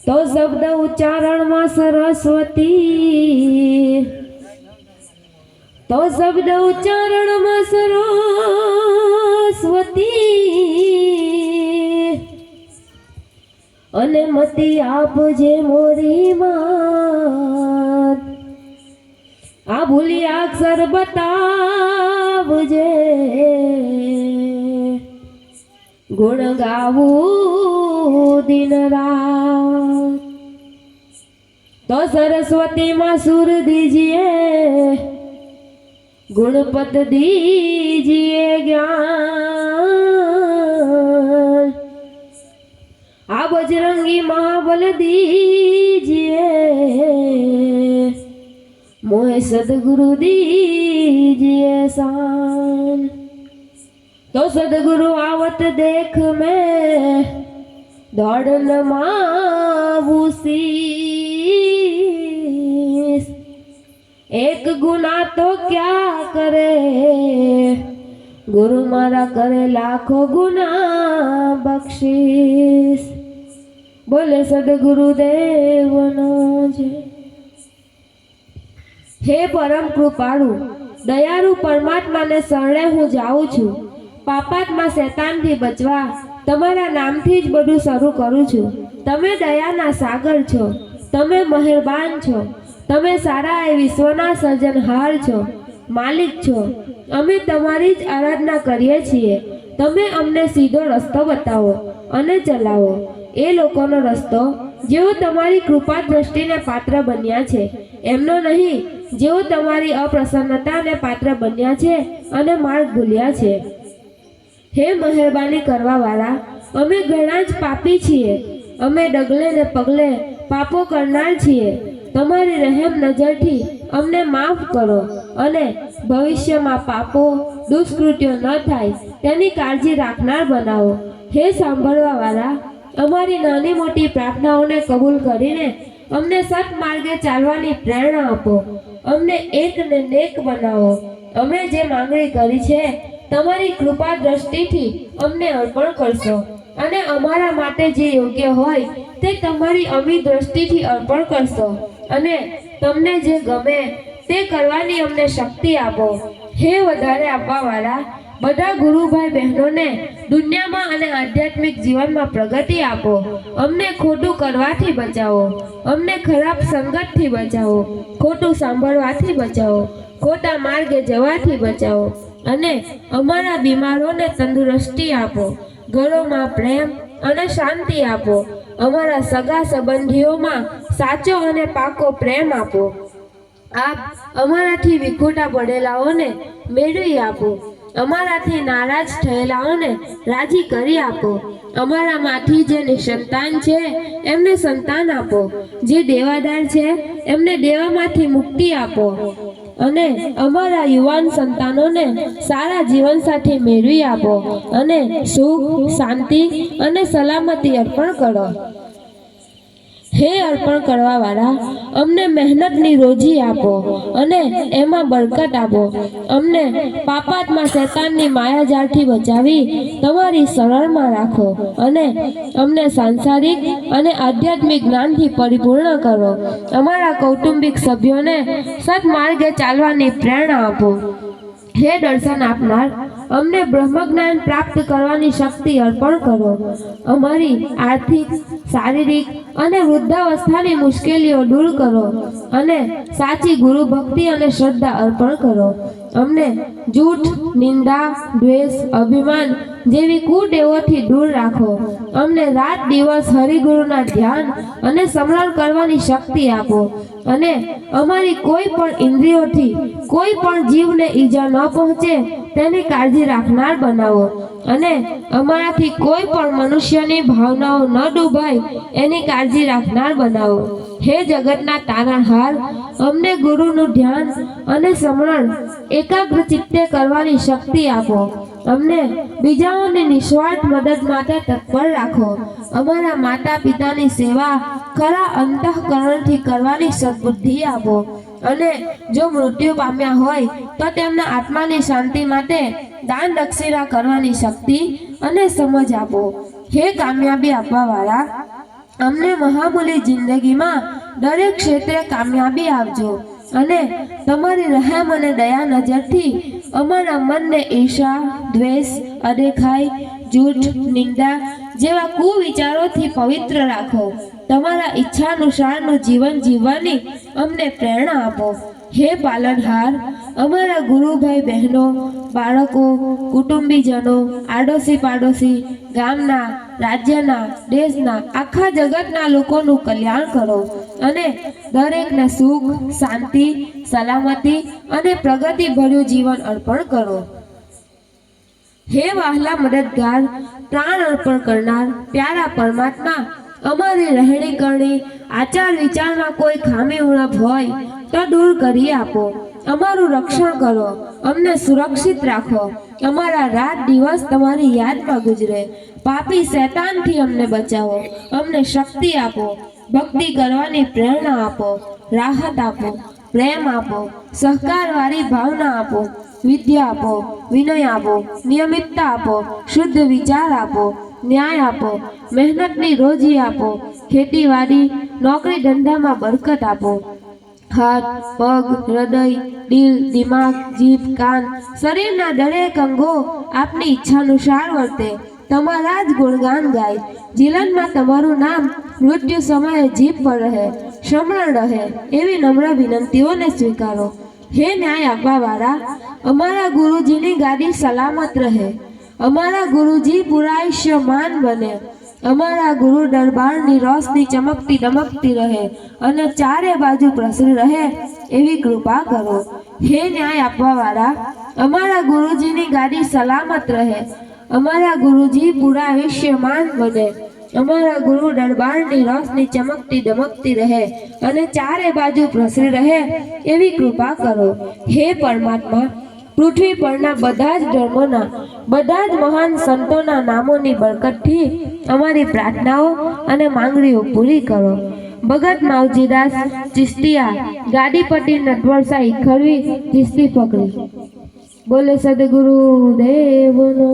तो शब्द उच्चारण में सरस्वती, तो शब्द उच्चारण में सरस्वती अने मती आपजे मोरी मात, आ भूली अक्षर बतावजे, गुण गावू दिन रात। तो सरस्वती मां सुर दीजिए, गुणपत दीजिए ज्ञान, आ बजरंगी महाबल दीजिए, मोहे सदगुरु दीजिए शान। तो सदगुरु आवत देख मैं दौड़न मावू शीश, एक गुना तो क्या करे, गुरु मारा करे लाखों गुना बख्शीश। बोले सदगुरुदेव नो जय। हे परम कृपाळु दयाळु परमात्मा ने शरणे हूँ जाऊँ छू। पापात्मा शैतान थी बचवा तमारा नाम थी ज बधुं शरू करूँ छू। तमे दयाना सागर छो, तमे मेहरबान छो, तमे सारा ए विश्वना सर्जनहार छो, मालिक छो। अमे तमारी ज आराधना करीए छीए। तमे अमने सीधो रस्तो बतावो अने चलावो, ए लोकोनो रस्तो जेओ तमारी कृपा दृष्टिने पात्र बन्या छे एमनो नहीं, जेओ तमारी अप्रसन्नताने पात्र बन्या छे अने मार्ग भूल्या छे। हे मेहरबानी करवा वाला, अमे घणा ज पापी छीए, अमे डगले ने पगले पापो करनार छीए। तमारी रहेम नजरथी अमने माफ करो अने भविष्यमां पापो दुष्कृत्यो न थाय तेनी काळजी राखनार बनावो। हे सांभळवा वाला, अमारी नानी मोटी प्रार्थनाओने कबूल करीने अमने सत्मार्गे चालवानी प्रेरणा आपो। अमने एक ने नेक बनावो। अमे जे मांगणी करी छे तमारी कृपा दृष्टिथी अमने अर्पण करशो अने अमारा माटे जे योग्य होय ते तमारी अमी दृष्टिथी अर्पण करशो अने तमने जे गमे ते करवानी अमने शक्ति आपो। हे वधारे आपवा वाला बधा गुरु भाई बहनों ने दुनिया में अने आध्यात्मिक जीवन में प्रगति आपो। अमने खोटू करवाथी बचावो, अमने खराब संगत थी बचावो, खोटू सांभळवाथी बचावो, खोटा मार्गे जवाथी बचावो अने अमारा बीमारोने तंदुरस्ती आपो। घरों में प्रेम अने शांति आपो। अमारा सगा संबंधीओ में साचो अने पाको प्रेम आपो। आप अमाराथी विखूटा पड़ेलाओने मेळवी आपो। अमाराथी नाराज थयेलाओने राजी करी आपो। अमारा माथी जे निसंतान छे एमने संतान आपो। जे देवादार छे एमने देवामांथी मुक्ति आपो अने अमारा युवान संतानोने सारा जीवन साथी मेळवी आपो अने सुख शांति अने सलामती अर्पण करो। हे अर्पण करवा वाला, अमने मेहनतनी रोजी आपो अने एमां बरकत आपो। अमने पापात्मा शैताननी मायाजाळथी बचावी तमारी शरणमां राखो अने अमने सांसारिक अने आध्यात्मिक ज्ञानथी परिपूर्ण करो। अमारा कौटुंबिक सभ्योने सत्मार्गे चालवानी प्रेरणा आपो। हे दर्शन आपनार, अमने ब्रह्मज्ञान प्राप्त करवानी शक्ति अर्पण करो। अमारी आर्थिक शारीरिक अने वृद्धावस्थानी मुश्केलीओ दूर करो अने साची गुरु भक्ति अने श्रद्धा अर्पण करो। अमने जूठ निंदा द्वेष अभिमान जेवी कुटेवोथी दूर राखो। अमने रात दिवस हरिगुरुना ध्यान अने स्मरण करवानी शक्ति आपो अने अमारी कोई पण इंद्रियोथी कोई पण जीवने ईजा न पहोंचे तेनी काळजी राखनार बनावो अने अमाराथी कोई पण मनुष्यनी भावनाओ न डूबाय एनी काळजी राखनार बनावो। हे जगतना तारणहार, अमने गुरुनुं ध्यान अने स्मरण एकाग्र चित्ते करवानी शक्ति आपो। अमने बीजाओनी निस्वार्थ मदद माटे तत्पर राखो। अमारा माता पितानी सेवा खरा अंतःकरणथी करवानी सद्बुद्धि आपो अने जो मृत्यु पाम्या होय तो तेमना आत्मानी शांति माटे दान दक्षिणा करवानी शक्ति अने समज आपो। हे कामयाबी आपवा वाला, અમને મહામૂલી જિંદગીમાં દરેક ક્ષેત્રે કામયાબી આપજો અને તમારી રહેમ અને દયા નજરથી અમારા મનને ઈર્ષા, દ્વેષ, અદેખાઈ, જૂઠ, નિંદા જેવા કુવિચારોથી પવિત્ર રાખો. તમારા ઈચ્છાનુસારનું જીવન જીવવાની અમને પ્રેરણા આપો. હે પાલનહાર, અમારા ગુરુભાઈ બહેનો, બાળકો, કુટુંબીજનો, આડોશી પાડોશી, ગામના, રાજ્યના, દેશના, આખા જગતના લોકોનું કલ્યાણ કરો અને દરેકને સુખ, શાંતિ, સલામતી અને પ્રગતિભર્યું જીવન અર્પણ કરો. હે વહાલા મદદગાર, પ્રાણ અર્પણ કરનાર પ્યારા પરમાત્મા, અમારી રહેણી કરણી, આચાર વિચારમાં કોઈ ખામી ઉણપ હોય તો દૂર કરી આપો. અમારું રક્ષણ કરો, અમને સુરક્ષિત રાખો. અમારા રાત દિવસ તમારી યાદમાં ગુજરે. પાપી શૈતાનથી અમને બચાવો. અમને શક્તિ આપો, ભક્તિ કરવાની પ્રેરણા આપો, રાહત આપો, પ્રેમ આપો, સહકારવાળી ભાવના આપો, વિદ્યા આપો, વિનય આપો, નિયમિતતા આપો, શુદ્ધ વિચાર આપો, ન્યાય આપો, મહેનતની રોજી આપો, ખેતીવાડી, નોકરી ધંધામાં બરકત આપો. હાથ, પગ, હૃદય, દિલ, દિમાગ, જીભ, કાન, શરીરના દરેક અંગો આપની ઈચ્છાનુસાર વર્તે, તમારા જ ગુણગાન ગાય. જીવનમાં તમારું નામ મૃત્યુ સમયે જીભ પર રહે, સમરણ રહે એવી નમ્ર વિનંતીઓને સ્વીકારો. હે ન્યાય આપવાવાળા, અમારા ગુરુજીની ગાદી સલામત રહે, અમારા ગુરુજી પુરાયુષ્યમાન બને, અમારા ગુરુ દરબારની રોશની ચમકતી દમકતી રહે અને ચારે બાજુ પ્રસરી રહે એવી કૃપા કરો. હે ન્યાય આપવાવાળા, અમારા ગુરુજીની ગાદી સલામત રહે, અમારા ગુરુજી પુરાયુષ્યમાન બને, અમારા ગુરુ દરબારની રોશની ચમકતી દમકતી રહે અને ચારે બાજુ પ્રસરી રહે એવી કૃપા કરો. હે પરમાત્મા, પૃથ્વી પરના બધા જ ધર્મોના, બધા જ મહાન સંતોના નામોની બરકતથી અમારી પ્રાર્થનાઓ અને માંગણીઓ પૂરી કરો. ભગત માવજીદાસ ચિસ્તિયા, ગાદીપતિ નટવરસાઈ ખરવી, ચિસ્તી પકડી. બોલે સદગુરુ દેવનો.